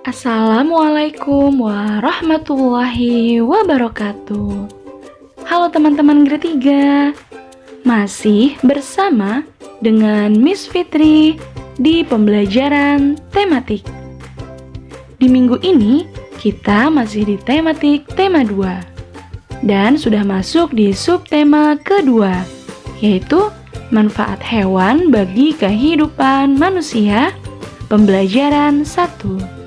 Assalamualaikum warahmatullahi wabarakatuh. Halo teman-teman grade 3. Masih bersama dengan Miss Fitri di pembelajaran tematik. Di minggu ini kita masih di tematik tema 2 dan sudah masuk di subtema kedua, yaitu manfaat hewan bagi kehidupan manusia, pembelajaran 1.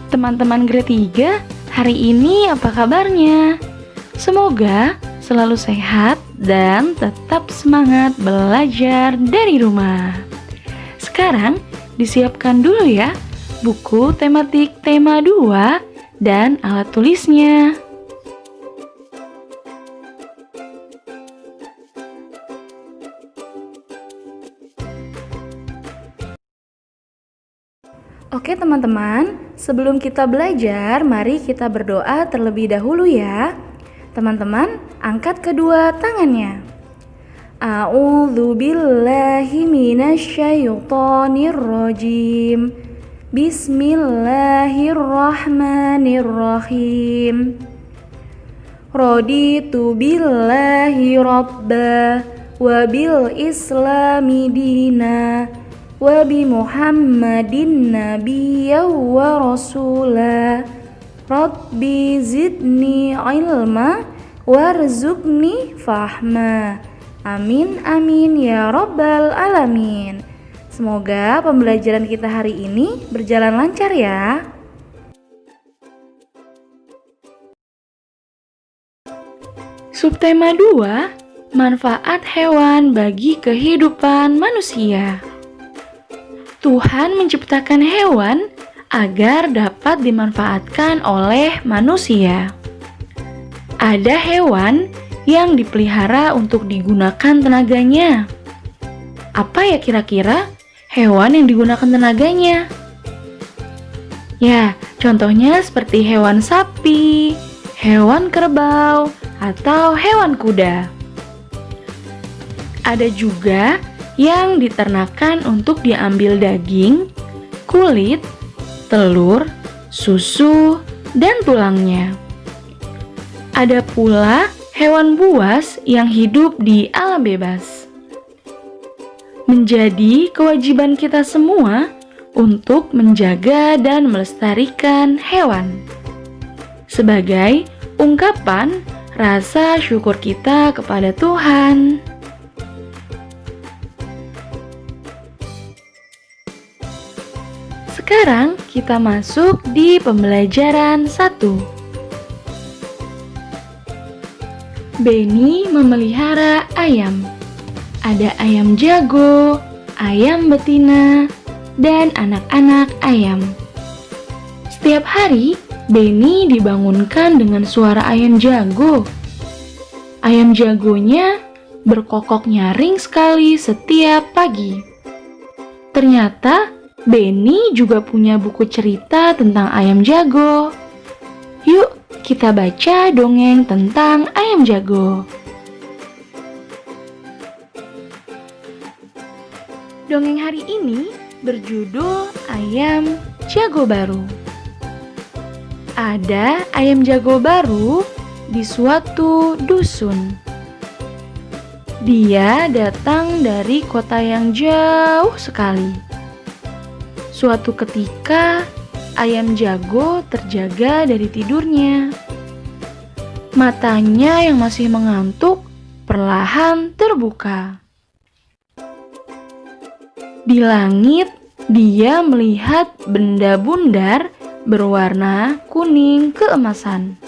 Teman-teman grade 3, hari ini apa kabarnya? Semoga selalu sehat dan tetap semangat belajar dari rumah. Sekarang disiapkan dulu ya buku tematik tema 2 dan alat tulisnya. Oke teman-teman, sebelum kita belajar, mari kita berdoa terlebih dahulu ya. Teman-teman, angkat kedua tangannya. A'udzubillahi minasyaitonirrajim. Bismillahirrahmanirrahim. Raditu billahi rabba wa bil islami dina wa bi Muhammadin nabiyya wa rasula. Rabbi zidni ilma warzuqni fahma. Amin amin ya rabbal alamin. Semoga pembelajaran kita hari ini berjalan lancar ya. Subtema 2, manfaat hewan bagi kehidupan manusia. Tuhan menciptakan hewan agar dapat dimanfaatkan oleh manusia. Ada hewan yang dipelihara untuk digunakan tenaganya. Apa ya kira-kira hewan yang digunakan tenaganya? Ya, contohnya seperti hewan sapi, hewan kerbau, atau hewan kuda. Ada juga yang diternakan untuk diambil daging, kulit, telur, susu, dan tulangnya. Ada pula hewan buas yang hidup di alam bebas. Menjadi kewajiban kita semua untuk menjaga dan melestarikan hewan sebagai ungkapan rasa syukur kita kepada Tuhan. Sekarang kita masuk di pembelajaran 1. Benny memelihara ayam. Ada ayam jago, ayam betina, dan anak-anak ayam. Setiap hari, Benny dibangunkan dengan suara ayam jago. Ayam jagonya berkokok nyaring sekali setiap pagi. Ternyata Benny juga punya buku cerita tentang ayam jago. Yuk, kita baca dongeng tentang ayam jago. Dongeng hari ini berjudul Ayam Jago Baru. Ada ayam jago baru di suatu dusun. Dia datang dari kota yang jauh sekali. Suatu ketika, ayam jago terjaga dari tidurnya. Matanya yang masih mengantuk perlahan terbuka. Di langit, dia melihat benda bundar berwarna kuning keemasan.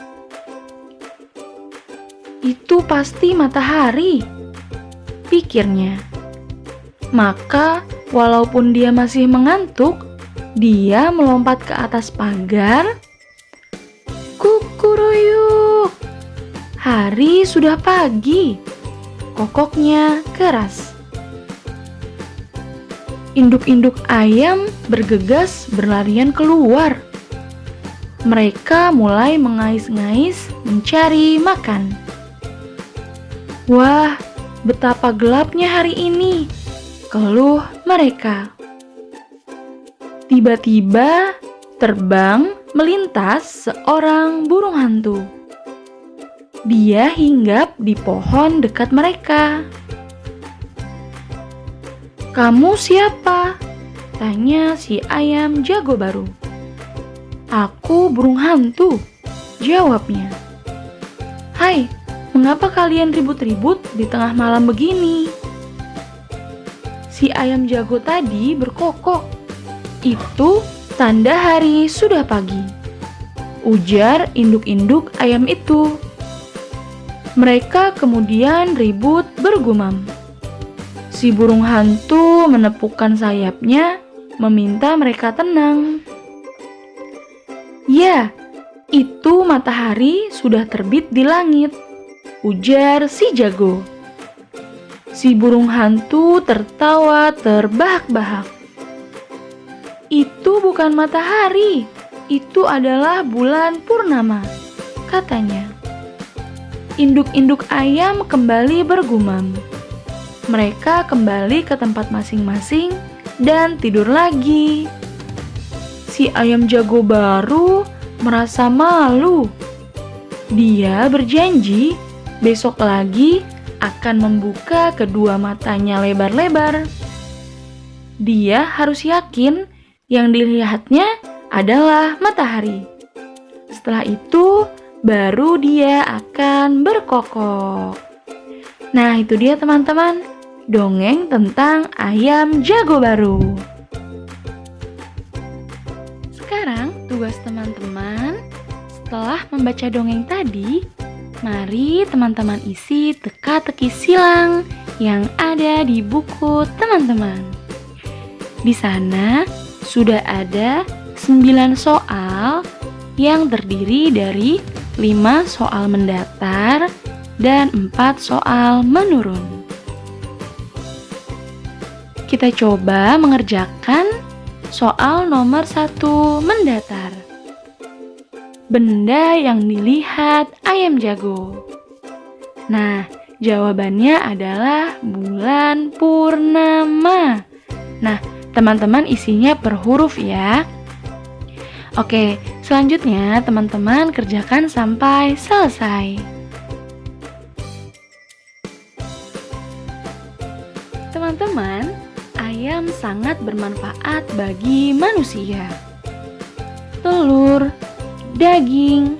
Itu pasti matahari, pikirnya. Maka, walaupun dia masih mengantuk, dia melompat ke atas pagar. Kukuruyuk! Hari sudah pagi. Kokoknya keras. Induk-induk ayam bergegas berlarian keluar. Mereka mulai mengais-ngais mencari makan. Wah, betapa gelapnya hari ini, keluh mereka. Tiba-tiba terbang melintas seorang burung hantu. Dia hinggap di pohon dekat mereka. "Kamu siapa?" tanya si ayam jago baru. "Aku burung hantu," jawabnya. "Hai, mengapa kalian ribut-ribut di tengah malam begini?" Si ayam jago tadi berkokok. "Itu tanda hari sudah pagi," ujar induk-induk ayam itu. Mereka kemudian ribut bergumam. Si burung hantu menepukkan sayapnya, meminta mereka tenang. "Ya, itu matahari sudah terbit di langit," ujar si jago. Si burung hantu tertawa terbahak-bahak. "Itu bukan matahari, itu adalah bulan purnama," katanya. Induk-induk ayam kembali bergumam. Mereka kembali ke tempat masing-masing dan tidur lagi. Si ayam jago baru merasa malu. Dia berjanji besok lagi akan membuka kedua matanya lebar-lebar. Dia harus yakin yang dilihatnya adalah matahari. Setelah itu, baru dia akan berkokok. Nah, itu dia teman-teman, dongeng tentang ayam jago baru. Sekarang tugas teman-teman, setelah membaca dongeng tadi, mari teman-teman isi teka-teki silang yang ada di buku teman-teman. Di sana sudah ada 9 soal yang terdiri dari 5 soal mendatar dan 4 soal menurun. Kita coba mengerjakan soal nomor 1 mendatar. Benda yang dilihat ayam jago. Nah, jawabannya adalah bulan purnama. Nah, teman-teman isinya per huruf ya. Oke, selanjutnya teman-teman kerjakan sampai selesai. Teman-teman, ayam sangat bermanfaat bagi manusia. Telur, daging,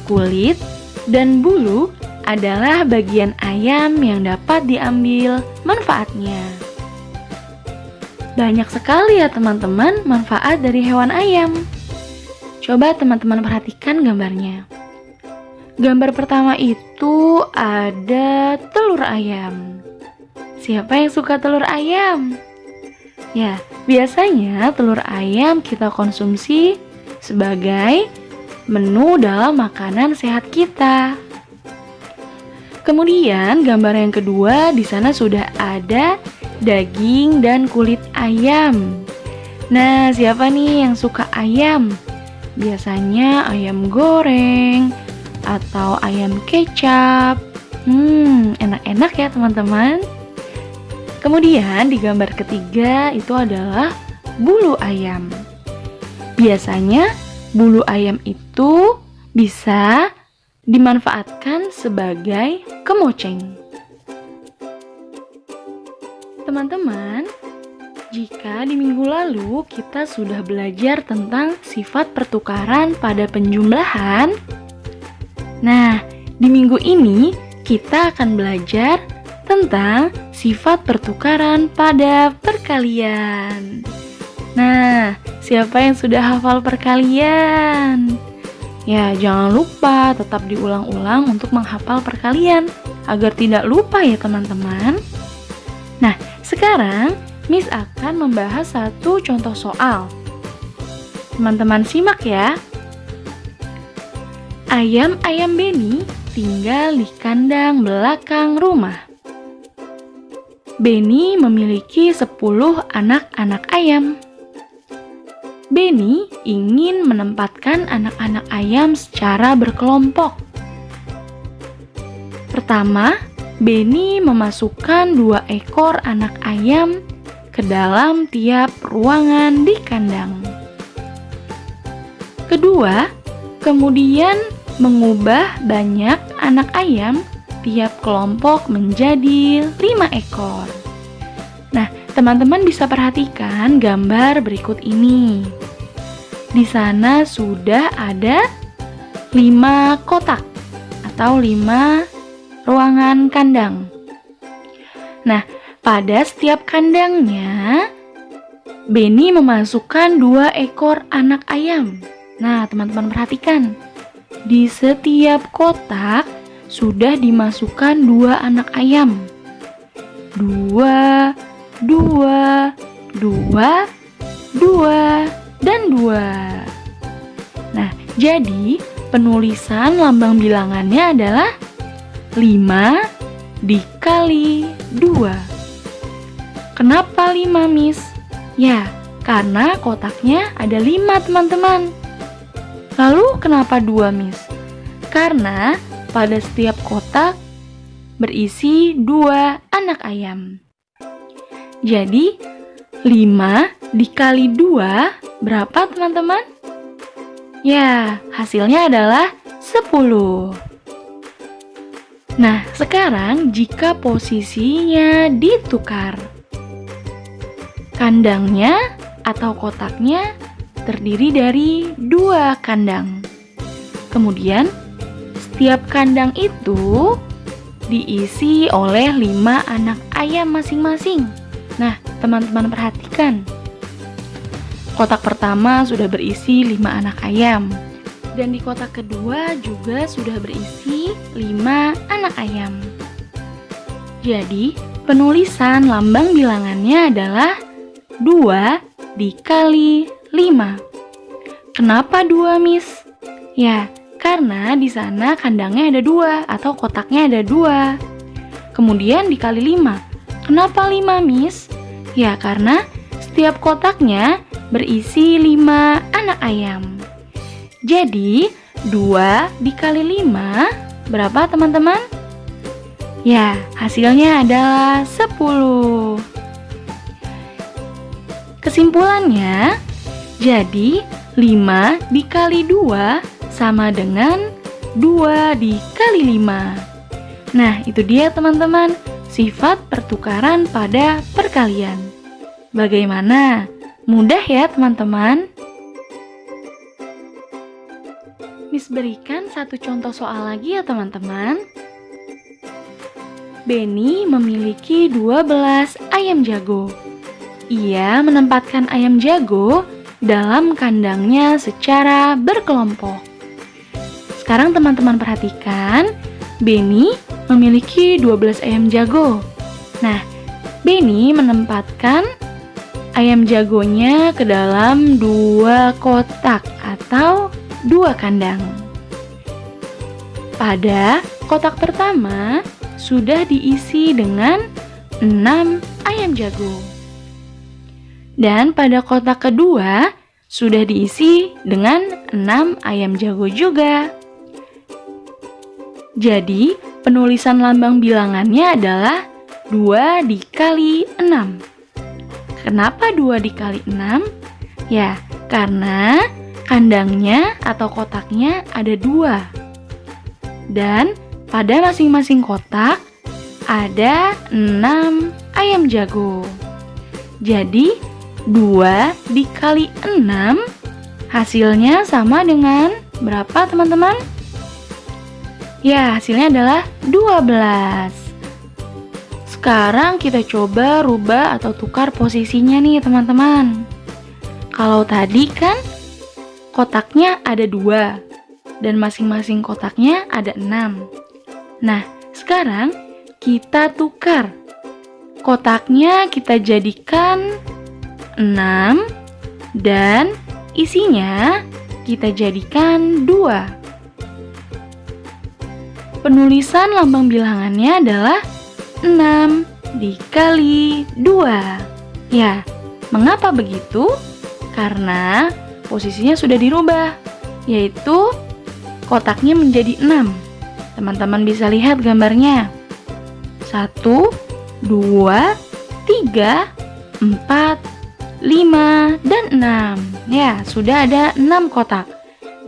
kulit, dan bulu adalah bagian ayam yang dapat diambil manfaatnya. Banyak sekali ya teman-teman manfaat dari hewan ayam. Coba teman-teman perhatikan gambarnya. Gambar pertama itu ada telur ayam. Siapa yang suka telur ayam? Ya, biasanya telur ayam kita konsumsi sebagai menu dalam makanan sehat kita. Kemudian gambar yang kedua, di sana sudah ada daging dan kulit ayam. Nah, siapa nih yang suka ayam? Biasanya ayam goreng atau ayam kecap. Enak-enak ya teman-teman. Kemudian di gambar ketiga itu adalah bulu ayam. Biasanya bulu ayam itu bisa dimanfaatkan sebagai kemoceng. Teman-teman, jika di minggu lalu kita sudah belajar tentang sifat pertukaran pada penjumlahan, nah, di minggu ini kita akan belajar tentang sifat pertukaran pada perkalian. Nah, siapa yang sudah hafal perkalian? Ya, jangan lupa tetap diulang-ulang untuk menghafal perkalian agar tidak lupa ya teman-teman. Nah, sekarang Miss akan membahas satu contoh soal. Teman-teman simak ya. Ayam-ayam Beni tinggal di kandang belakang rumah. Beni memiliki 10 anak-anak ayam. Beni ingin menempatkan anak-anak ayam secara berkelompok. Pertama, Beni memasukkan 2 ekor anak ayam ke dalam tiap ruangan di kandang. Kedua, kemudian mengubah banyak anak ayam tiap kelompok menjadi 5 ekor. Nah, teman-teman bisa perhatikan gambar berikut ini. Di sana sudah ada 5 kotak atau 5 ruangan kandang. Nah, pada setiap kandangnya, Benny memasukkan 2 ekor anak ayam. Nah, teman-teman perhatikan. Di setiap kotak sudah dimasukkan 2 anak ayam. 2, 2, 2, 2, dan 2. Nah, jadi penulisan lambang bilangannya adalah 5 dikali 2. Kenapa 5, Miss? Ya, karena kotaknya ada 5, teman-teman. Lalu kenapa 2, Miss? Karena pada setiap kotak berisi 2 anak ayam. Jadi 5 dikali 2 berapa, teman-teman? Ya, hasilnya adalah 10. Nah, sekarang jika posisinya ditukar, kandangnya atau kotaknya terdiri dari 2 kandang. Kemudian setiap kandang itu diisi oleh 5 anak ayam masing-masing. Nah, teman-teman perhatikan. Kotak pertama sudah berisi 5 anak ayam. Dan di kotak kedua juga sudah berisi 5 anak ayam. Jadi, penulisan lambang bilangannya adalah 2 dikali 5. Kenapa 2, Miss? Ya, karena di sana kandangnya ada 2 atau kotaknya ada 2. Kemudian dikali 5. Kenapa 5, Miss? Ya, karena setiap kotaknya berisi 5 anak ayam. Jadi, 2 dikali 5 berapa, teman-teman? Ya, hasilnya adalah 10. Kesimpulannya, jadi 5 dikali 2 sama dengan 2 dikali 5. Nah, itu dia teman-teman, sifat pertukaran pada perkalian. Bagaimana? Mudah ya teman-teman? Miss berikan satu contoh soal lagi ya teman-teman. Benny memiliki 12 ayam jago. Ia menempatkan ayam jago dalam kandangnya secara berkelompok. Sekarang teman-teman perhatikan, Benny memiliki 12 ayam jago. Nah, Benny menempatkan ayam jagonya ke dalam 2 kotak atau 2 kandang. Pada kotak pertama sudah diisi dengan 6 ayam jago. Dan pada kotak kedua sudah diisi dengan 6 ayam jago juga. Jadi, penulisan lambang bilangannya adalah 2 dikali 6. Kenapa 2 dikali 6? Ya, karena kandangnya atau kotaknya ada 2. Dan pada masing-masing kotak ada 6 ayam jago. Jadi, 2 dikali 6 hasilnya sama dengan berapa teman-teman? Ya, hasilnya adalah 12. Sekarang kita coba rubah atau tukar posisinya nih teman-teman. Kalau tadi kan kotaknya ada 2 dan masing-masing kotaknya ada 6. Nah, sekarang kita tukar. Kotaknya kita jadikan 6 dan isinya kita jadikan 2. Penulisan lambang bilangannya adalah 6 dikali 2. Ya, mengapa begitu? Karena posisinya sudah dirubah, yaitu kotaknya menjadi 6. Teman-teman bisa lihat gambarnya. 1, 2, 3, 4, 5, dan 6. Ya, sudah ada 6 kotak.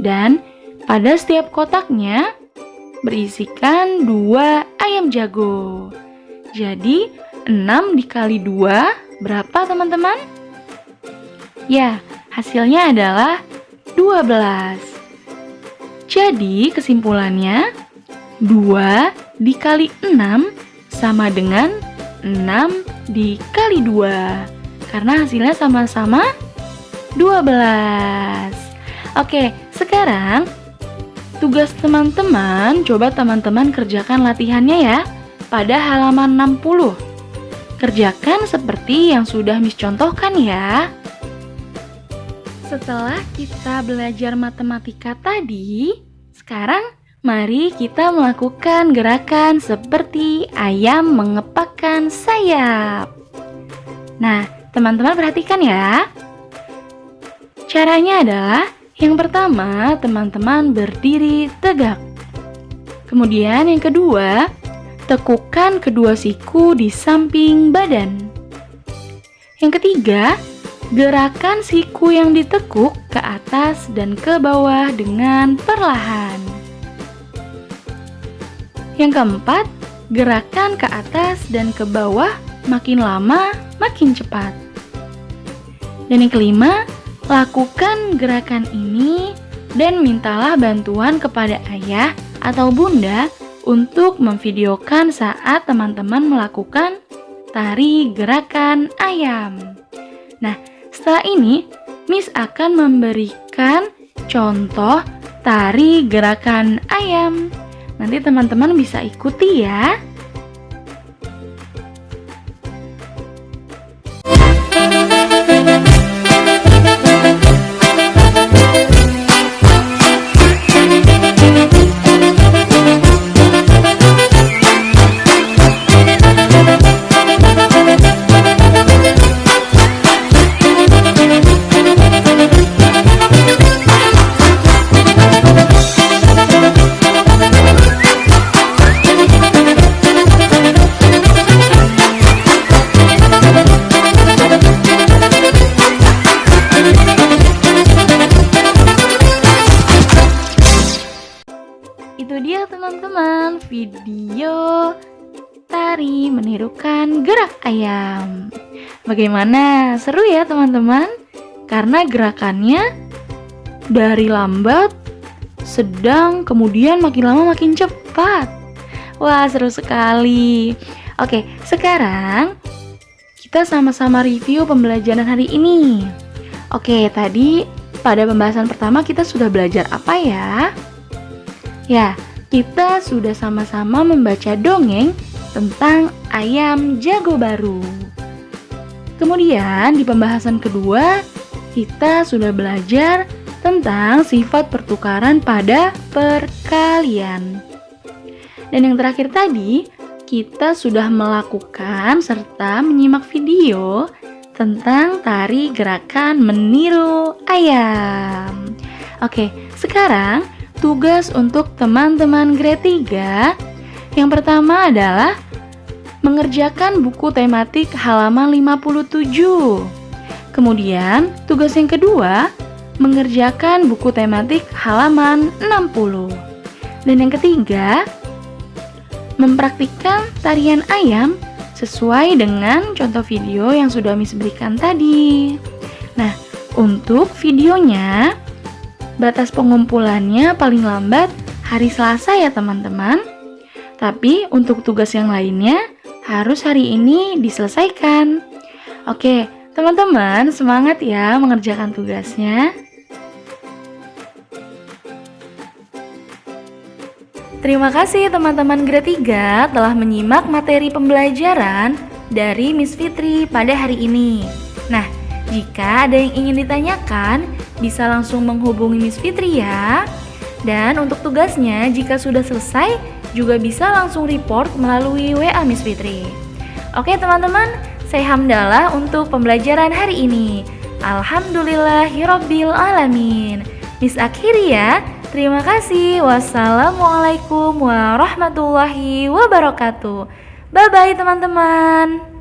Dan pada setiap kotaknya berisikan 2 ayam jago. Jadi 6 dikali 2 berapa teman-teman? Ya, hasilnya adalah 12. Jadi kesimpulannya 2 dikali 6 sama dengan 6 dikali 2. Karena hasilnya sama-sama 12. Oke, sekarang tugas teman-teman, coba teman-teman kerjakan latihannya ya pada halaman 60. Kerjakan seperti yang sudah Miss contohkan ya. Setelah kita belajar matematika tadi, sekarang mari kita melakukan gerakan seperti ayam mengepakkan sayap. Nah, teman-teman perhatikan ya. Caranya adalah yang pertama, teman-teman berdiri tegak. Kemudian yang kedua, tekukan kedua siku di samping badan. Yang ketiga, gerakan siku yang ditekuk ke atas dan ke bawah dengan perlahan. Yang keempat, gerakan ke atas dan ke bawah makin lama makin cepat. Dan yang kelima, lakukan gerakan ini dan mintalah bantuan kepada ayah atau bunda untuk memvideokan saat teman-teman melakukan tari gerakan ayam. Nah, setelah ini Miss akan memberikan contoh tari gerakan ayam. Nanti teman-teman bisa ikuti ya. Itu dia teman-teman, video tari menirukan gerak ayam. Bagaimana? Seru ya teman-teman? Karena gerakannya dari lambat, sedang, kemudian makin lama makin cepat. Wah, seru sekali. Oke, sekarang kita sama-sama review pembelajaran hari ini. Oke, tadi pada pembahasan pertama kita sudah belajar apa ya? Ya, kita sudah sama-sama membaca dongeng tentang ayam jago baru. Kemudian di pembahasan kedua, kita sudah belajar tentang sifat pertukaran pada perkalian. Dan yang terakhir tadi, kita sudah melakukan serta menyimak video tentang tari gerakan meniru ayam. Oke, sekarang tugas untuk teman-teman grade 3. Yang pertama adalah mengerjakan buku tematik halaman 57. Kemudian, tugas yang kedua, mengerjakan buku tematik halaman 60. Dan yang ketiga, mempraktikkan tarian ayam sesuai dengan contoh video yang sudah Miss berikan tadi. Nah, untuk videonya, batas pengumpulannya paling lambat hari Selasa ya teman-teman. Tapi untuk tugas yang lainnya harus hari ini diselesaikan. Oke, teman-teman semangat ya mengerjakan tugasnya. Terima kasih teman-teman grade 3 telah menyimak materi pembelajaran dari Miss Fitri pada hari ini. Nah, jika ada yang ingin ditanyakan, bisa langsung menghubungi Miss Fitri ya. Dan untuk tugasnya, jika sudah selesai, juga bisa langsung report melalui WA Miss Fitri. Oke teman-teman, saya hamdalah untuk pembelajaran hari ini. Alhamdulillahirabbil alamin. Miss akhiri ya. Terima kasih. Wassalamualaikum warahmatullahi wabarakatuh. Bye-bye teman-teman.